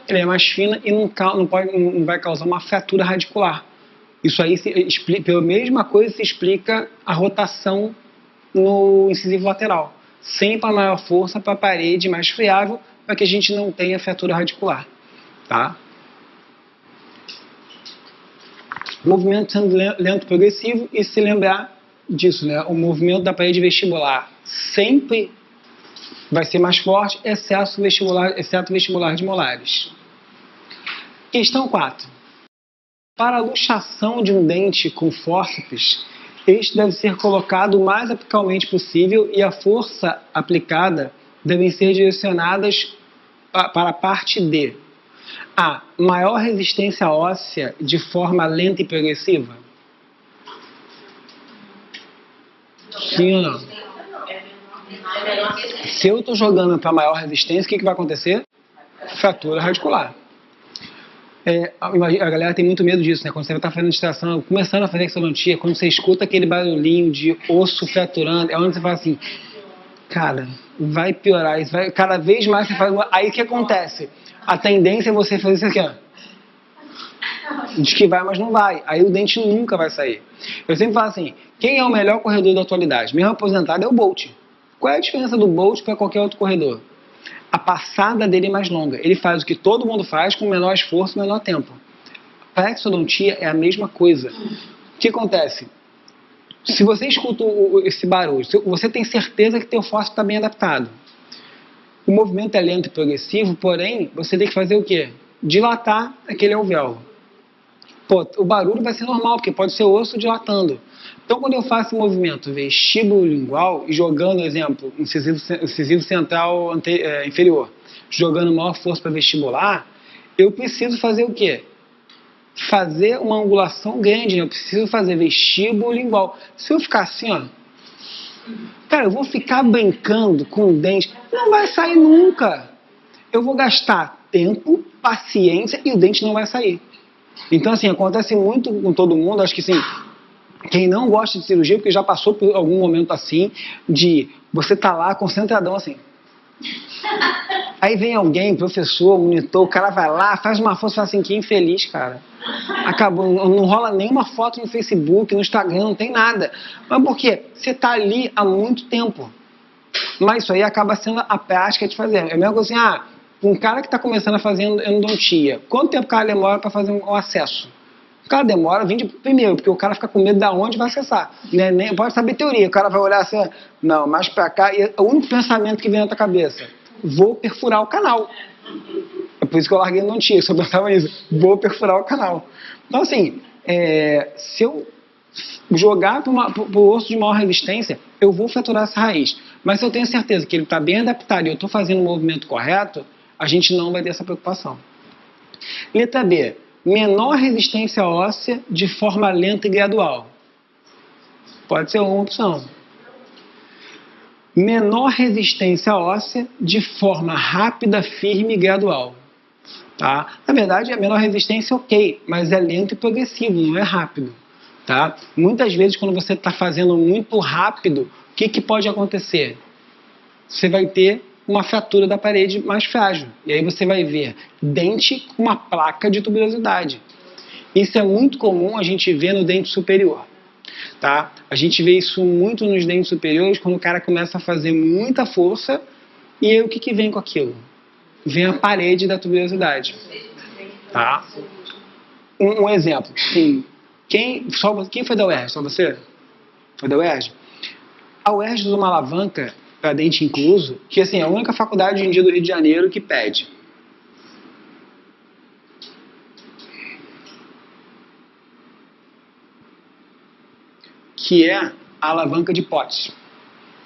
Ele é mais fina e não vai causar uma fratura radicular. Isso aí, pela mesma coisa, se explica a rotação no incisivo lateral. Sempre a maior força para a parede mais friável, para que a gente não tenha fratura radicular. Tá? Movimento sendo lento progressivo, e se lembrar disso, né? O movimento da parede vestibular sempre vai ser mais forte, exceto vestibular de molares. Questão 4. Para a luxação de um dente com fórceps, este deve ser colocado o mais apicalmente possível e a força aplicada devem ser direcionadas para a parte D. A. Maior resistência óssea de forma lenta e progressiva? Sim ou não? Se eu estou jogando para maior resistência, o que vai acontecer? Fratura radicular. A galera tem muito medo disso, né? Quando você está fazendo distração, começando a fazer exodontia, quando você escuta aquele barulhinho de osso fraturando, é onde você fala assim, cara, vai piorar, isso vai, cada vez mais você faz. Aí o que acontece? A tendência é você fazer isso aqui, ó. Diz que vai, mas não vai. Aí o dente nunca vai sair. Eu sempre falo assim, quem é o melhor corredor da atualidade? Mesmo aposentado é o Bolt. Qual é a diferença do Bolt para qualquer outro corredor? A passada dele é mais longa. Ele faz o que todo mundo faz com menor esforço e menor tempo. Para a exodontia é a mesma coisa. O que acontece? Se você escuta esse barulho, você tem certeza que teu fóssil está bem adaptado. O movimento é lento e progressivo, porém, você tem que fazer o quê? Dilatar aquele alvéolo. Pô, o barulho vai ser normal, porque pode ser o osso dilatando. Então, quando eu faço o movimento vestíbulo lingual e jogando, exemplo, incisivo central inferior, jogando maior força para vestibular, eu preciso fazer o quê? Fazer uma angulação grande, né? Eu preciso fazer vestíbulo lingual. Se eu ficar assim, ó, cara, eu vou ficar brincando com o dente, não vai sair nunca. Eu vou gastar tempo, paciência e o dente não vai sair. Então, assim, acontece muito com todo mundo, acho que sim. Quem não gosta de cirurgia, porque já passou por algum momento assim, de você tá lá concentradão assim. Aí vem alguém, professor, monitor, o cara vai lá, faz uma força e fala assim, que infeliz, cara. Acabou, não rola nenhuma foto no Facebook, no Instagram, não tem nada. Mas por quê? Você tá ali há muito tempo. Mas isso aí acaba sendo a prática de fazer. É a mesma coisa assim, um cara que está começando a fazer endodontia, quanto tempo o cara demora para fazer um acesso? O cara demora 20, primeiro, porque o cara fica com medo de onde vai acessar. Nem pode saber teoria, o cara vai olhar assim, não, mais para cá, e o único pensamento que vem na tua cabeça, vou perfurar o canal. É por isso que eu larguei endodontia, só pensava nisso, vou perfurar o canal. Então assim, se eu jogar para o osso de maior resistência, eu vou fraturar essa raiz. Mas se eu tenho certeza que ele está bem adaptado e eu estou fazendo o movimento correto, a gente não vai ter essa preocupação. Letra B. Menor resistência óssea de forma lenta e gradual. Pode ser uma opção. Menor resistência óssea de forma rápida, firme e gradual. Tá? Na verdade, a menor resistência é ok, mas é lento e progressivo, não é rápido. Tá? Muitas vezes, quando você está fazendo muito rápido, o que pode acontecer? Você vai ter uma fratura da parede mais frágil. E aí você vai ver dente com uma placa de tuberosidade. Isso é muito comum a gente ver no dente superior. Tá? A gente vê isso muito nos dentes superiores quando o cara começa a fazer muita força e aí o que vem com aquilo? Vem a parede da tuberosidade. Tá? Um exemplo. Sim. Quem foi da UERJ? Só você? Foi da UERJ? A UERJ usa uma alavanca para dente incluso, que assim, é a única faculdade hoje em dia do Rio de Janeiro que pede. Que é a alavanca de Potts.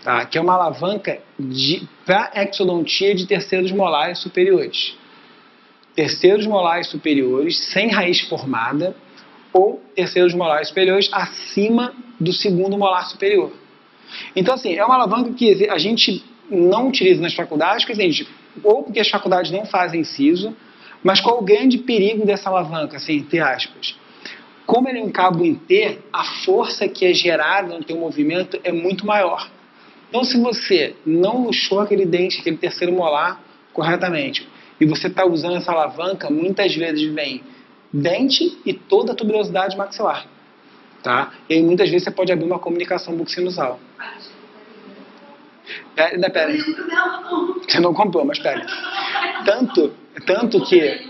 Tá? Que é uma alavanca para exodontia de terceiros molares superiores. Terceiros molares superiores sem raiz formada ou terceiros molares superiores acima do segundo molar superior. Então, assim, é uma alavanca que a gente não utiliza nas faculdades, ou porque as faculdades não fazem siso, mas qual o grande perigo dessa alavanca, assim, entre aspas? Como ele é um cabo em T, a força que é gerada no teu movimento é muito maior. Então, se você não luxou aquele dente, aquele terceiro molar corretamente, e você está usando essa alavanca, muitas vezes vem dente e toda a tuberosidade maxilar. Tá? E aí, muitas vezes você pode abrir uma comunicação buccosinusal. Pera. Você não comprou, mas pera. Tanto que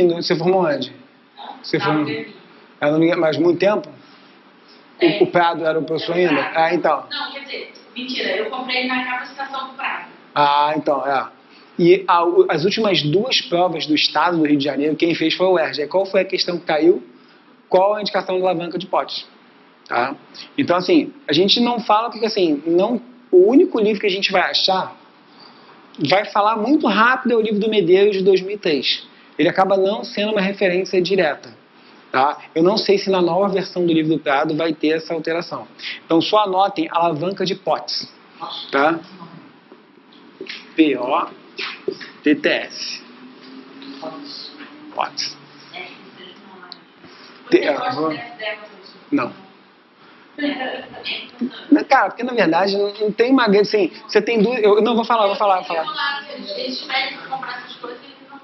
você formou onde? Você formou? Mas muito tempo? O Prado era o professor ainda? Então. Não, quer dizer, mentira, eu comprei na capacitação do Prado. Então, E as últimas 2 provas do estado do Rio de Janeiro, quem fez foi o UERJ. Qual foi a questão que caiu? Qual a indicação da alavanca de Potts? Tá? Então, assim, a gente não fala porque, assim, o único livro que a gente vai achar vai falar muito rápido é o livro do Medeiros de 2003. Ele acaba não sendo uma referência direta. Tá? Eu não sei se na nova versão do livro do Prado vai ter essa alteração. Então, só anotem alavanca de Potts. Tá? P-O-T-T-S. Potts. Não. Cara, porque na verdade não tem uma grande. Assim, você tem dúvida. Eu não vou falar. Eles pedem pra comprar essas coisas e eles não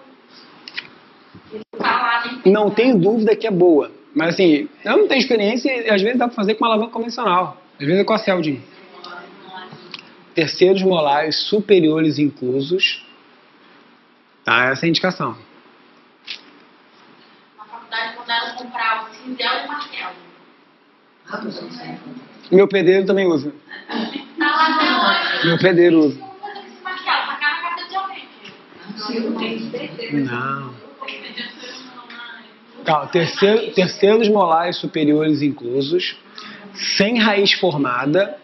falam. Não tenho dúvida que é boa. Mas assim, eu não tenho experiência e às vezes dá pra fazer com uma alavanca convencional. Às vezes é com a Celdin. Terceiros molares superiores inclusos. Tá? Essa é a indicação. Na faculdade mandaram comprar o cinzel e o martelo. Meu pedreiro também usa. Tá lá até hoje. Meu pedreiro usa. Esse martelo, tá cá na casa de alguém. Não. Tá, terceiros molares superiores inclusos, sem raiz formada,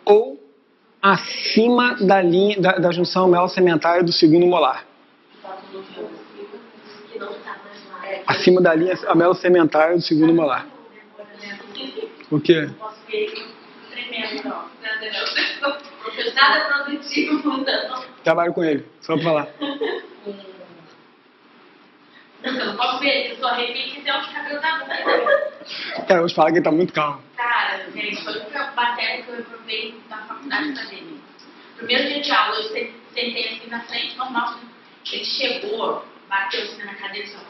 ou acima da linha da junção melo-sementária do segundo molar. Acima da linha melo-sementária do segundo molar. O quê? Nada produtivo, não. Trabalho com ele, só pra falar. Eu não posso ver, eu só arrepio que tem os cabelos da bunda. Cara, eu vou te falar que ele tá muito calmo. Cara, gente, foi a única matéria que eu reprovei na faculdade acadêmica. Primeiro dia de aula, eu sentei assim na frente, normal. Ele chegou, bateu assim na cadeira e falou: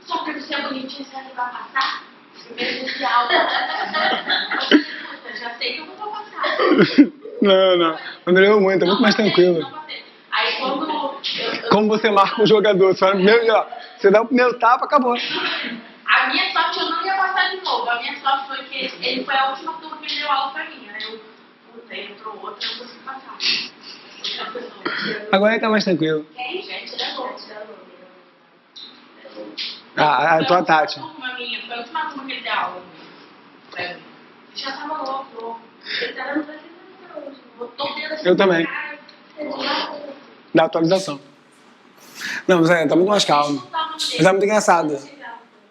só porque você é bonitinho, você vai passar? Primeiro dia de aula. Eu já sei que eu não vou passar. Não. Melhorou muito, é muito mais tranquilo. Não passei. Aí quando Como você marca um jogador, você, você dá o primeiro tapa, acabou. a minha sorte, eu não ia passar de novo. A minha sorte foi que ele foi a última turma que ele deu aula pra mim. Aí eu voltei, entrou outra, eu consegui passar. Outra pessoa. Agora ele tá mais tranquilo. Quem, gente? Ele é louco. A tua Tati. Foi a última minha, foi a última turma que ele deu aula pra mim. Ele já tava louco. Ele tava no Brasil até hoje. Botou o dedo assim Eu também. na cara. Da atualização. Não, mas tá muito mais calmo. Mas tá muito engraçado.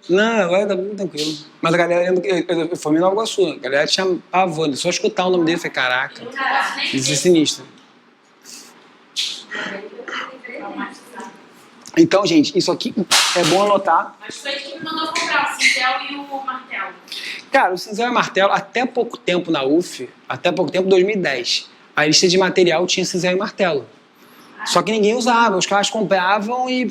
Não, agora tá muito tranquilo. Mas a galera, eu formei em Nova Iguaçu, a galera tinha pavor, só escutar o nome dele, eu falei, caraca, isso é sinistro. Então, gente, isso aqui é bom anotar. Mas foi isso que me mandou comprar o cincel e o martelo. Cara, o cincel e o martelo, até pouco tempo na UF, até pouco tempo, 2010, a lista de material tinha cincel e martelo. Só que ninguém usava, os caras compravam e...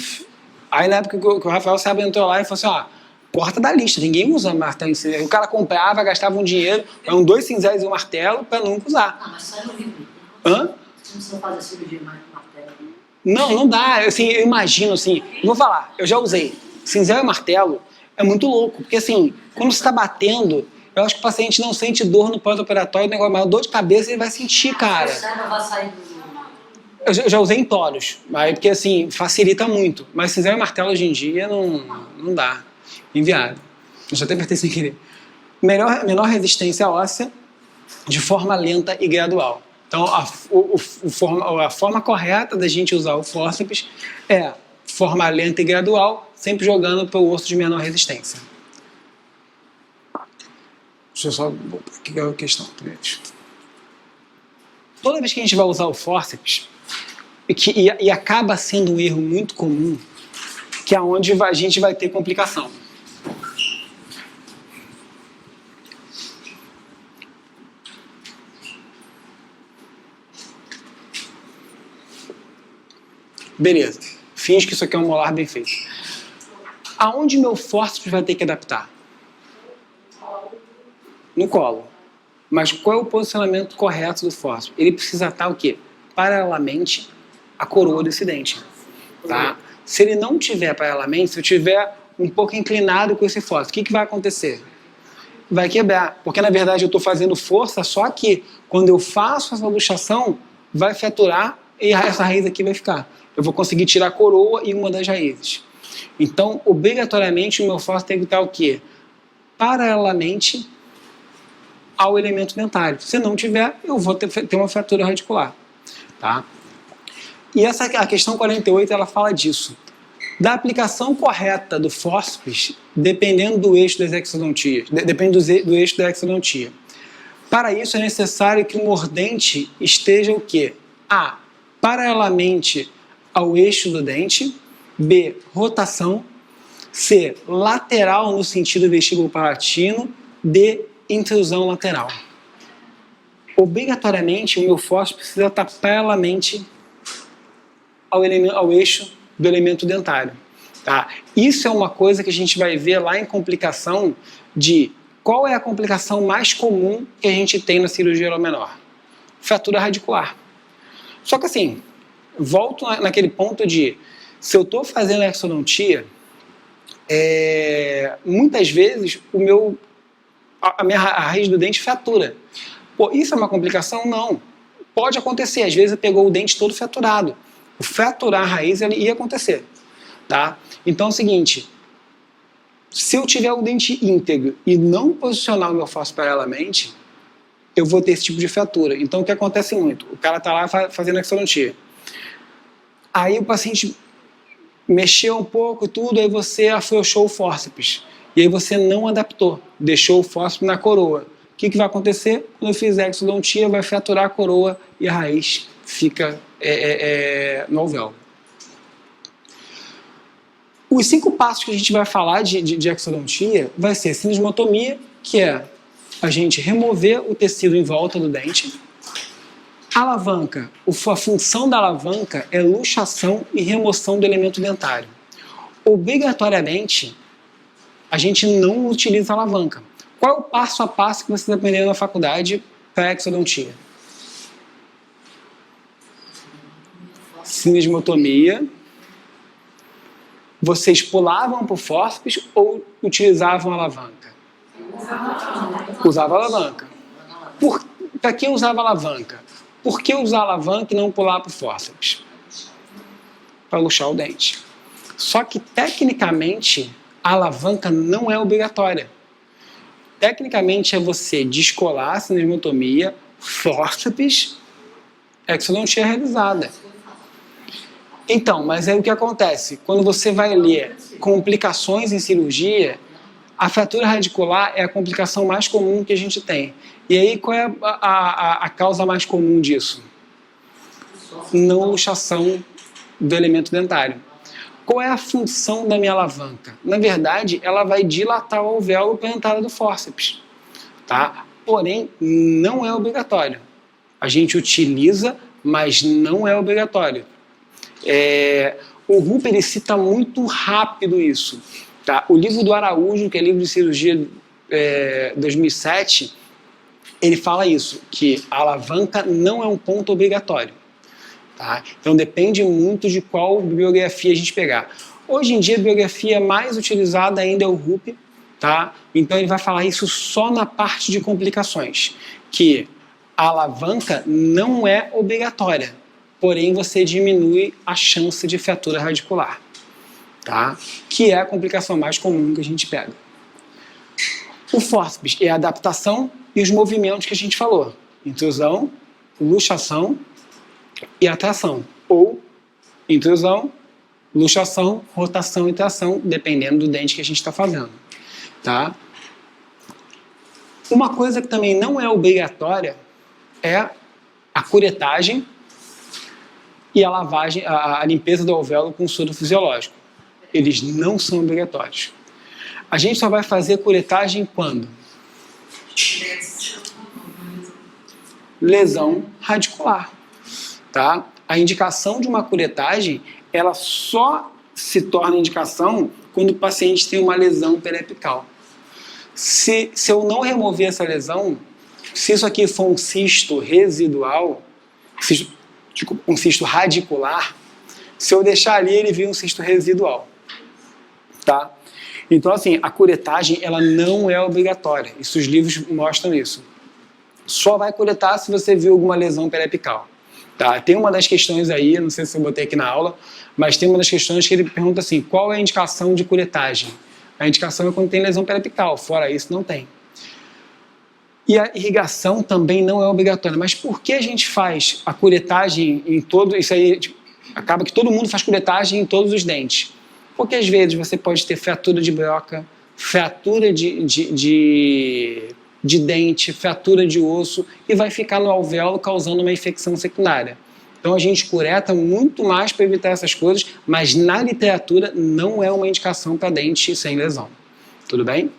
Aí na época que o Rafael Saba entrou lá e falou assim, ó, corta da lista, ninguém usa martelo e cincel. O cara comprava, gastava um dinheiro, eram 2 cincéis e um martelo pra nunca usar. Ah, mas sai no livro. Hã? Você não precisa fazer cirurgia mais com martelo. Não dá. Assim, eu imagino, assim, vou falar, eu já usei. Cincel e martelo é muito louco, porque assim, quando você está batendo, eu acho que o paciente não sente dor no pós-operatório, mas dor de cabeça ele vai sentir, cara. Você vai sair do... Eu já usei em toros, mas porque assim, facilita muito. Mas cincel e martelo hoje em dia não dá. Inviável. Eu já até apertei sem querer. Menor resistência óssea de forma lenta e gradual. Então, a forma correta da gente usar o fórceps é forma lenta e gradual, sempre jogando para o osso de menor resistência. Deixa eu só botar aqui a questão. Toda vez que a gente vai usar o fórceps, e acaba sendo um erro muito comum, que é onde a gente vai ter complicação. Beleza, finge que isso aqui é um molar bem feito. Aonde meu fórceps vai ter que adaptar? No colo. Mas qual é o posicionamento correto do fórceps? Ele precisa estar o quê? Paralelamente à coroa desse dente. Tá? Se ele não tiver paralelamente, se eu tiver um pouco inclinado com esse fórceps, o que vai acontecer? Vai quebrar, porque na verdade eu estou fazendo força, só que quando eu faço essa luxação, vai fraturar e essa raiz aqui vai ficar. Eu vou conseguir tirar a coroa e uma das raízes. Então, obrigatoriamente, o meu fórceps tem que estar o quê? Paralelamente ao elemento dentário. Se não tiver, eu vou ter uma fratura radicular. Tá? E a questão 48, ela fala disso. Da aplicação correta do fórceps, dependendo do eixo das exodontias. Depende do eixo da exodontia. Para isso, é necessário que o mordente esteja o quê? A. Paralelamente ao eixo do dente. B. Rotação. C. Lateral no sentido vestíbulo-palatino. D. Intrusão lateral. Obrigatoriamente, o meu fórceps precisa estar paralelamente ao eixo do elemento dentário. Tá? Isso é uma coisa que a gente vai ver lá em complicação de qual é a complicação mais comum que a gente tem na cirurgia oral menor. Fratura radicular. Só que assim, volto naquele ponto de, se eu estou fazendo exodontia, muitas vezes a raiz do dente fratura. Pô, isso é uma complicação? Não. Pode acontecer, às vezes pegou o dente todo fraturado. O fraturar a raiz ele ia acontecer. Tá? Então é o seguinte, se eu tiver o dente íntegro e não posicionar o meu fórceps paralelamente, eu vou ter esse tipo de fratura. Então o que acontece muito? O cara está lá fazendo exodontia. Aí o paciente mexeu um pouco tudo, aí você afrouxou o fórceps. E aí você não adaptou, deixou o fórceps na coroa. O que vai acontecer? Quando eu fizer exodontia, vai fraturar a coroa e a raiz fica no alvéolo. Os 5 passos que a gente vai falar de exodontia vai ser cinismotomia, que é a gente remover o tecido em volta do dente. Alavanca, a função da alavanca é luxação e remoção do elemento dentário. Obrigatoriamente, a gente não utiliza alavanca. Qual é o passo a passo que vocês aprenderam na faculdade para exodontia? Cinismotomia. Vocês pulavam para o fórceps ou utilizavam alavanca? Usava alavanca. Para que usava alavanca? Por que usar alavanca e não pular para o fórceps? Para luxar o dente. Só que, tecnicamente, a alavanca não é obrigatória. Tecnicamente, é você descolar a cinismotomia, fórceps, exodontia realizada. Então, mas aí o que acontece? Quando você vai ler complicações em cirurgia, a fratura radicular é a complicação mais comum que a gente tem. E aí, qual é a causa mais comum disso? Não luxação do elemento dentário. Qual é a função da minha alavanca? Na verdade, ela vai dilatar o alvéolo para a entrada do fórceps. Tá? Porém, não é obrigatório. A gente utiliza, mas não é obrigatório. O Rupp, ele cita muito rápido isso. Tá? O livro do Araújo, que é livro de cirurgia 2007, ele fala isso, que a alavanca não é um ponto obrigatório. Tá? Então depende muito de qual bibliografia a gente pegar. Hoje em dia a bibliografia mais utilizada ainda é o Rupp, tá? Então ele vai falar isso só na parte de complicações, que a alavanca não é obrigatória, porém você diminui a chance de fratura radicular, tá? Que é a complicação mais comum que a gente pega. O fórceps é a adaptação e os movimentos que a gente falou. Intrusão, luxação e atração. Ou intrusão, luxação, rotação e tração, dependendo do dente que a gente está fazendo. Tá? Uma coisa que também não é obrigatória é a curetagem e a lavagem, a limpeza do alvéolo com soro fisiológico. Eles não são obrigatórios. A gente só vai fazer curetagem quando? Lesão radicular. Tá? A indicação de uma curetagem, ela só se torna indicação quando o paciente tem uma lesão periapical. Se eu não remover essa lesão, se isso aqui for um cisto residual, um cisto radicular, se eu deixar ali, ele vira um cisto residual. Tá? Então, assim, a curetagem, ela não é obrigatória. Isso, os livros mostram isso. Só vai curetar se você viu alguma lesão periapical. Tá? Tem uma das questões aí, não sei se eu botei aqui na aula, mas tem uma das questões que ele pergunta assim, qual é a indicação de curetagem? A indicação é quando tem lesão periapical, fora isso não tem. E a irrigação também não é obrigatória. Mas por que a gente faz a curetagem em todo... Isso aí, acaba que todo mundo faz curetagem em todos os dentes. Porque às vezes você pode ter fratura de broca, fratura de dente, fratura de osso e vai ficar no alvéolo causando uma infecção secundária. Então a gente cureta muito mais para evitar essas coisas, mas na literatura não é uma indicação para dente sem lesão. Tudo bem?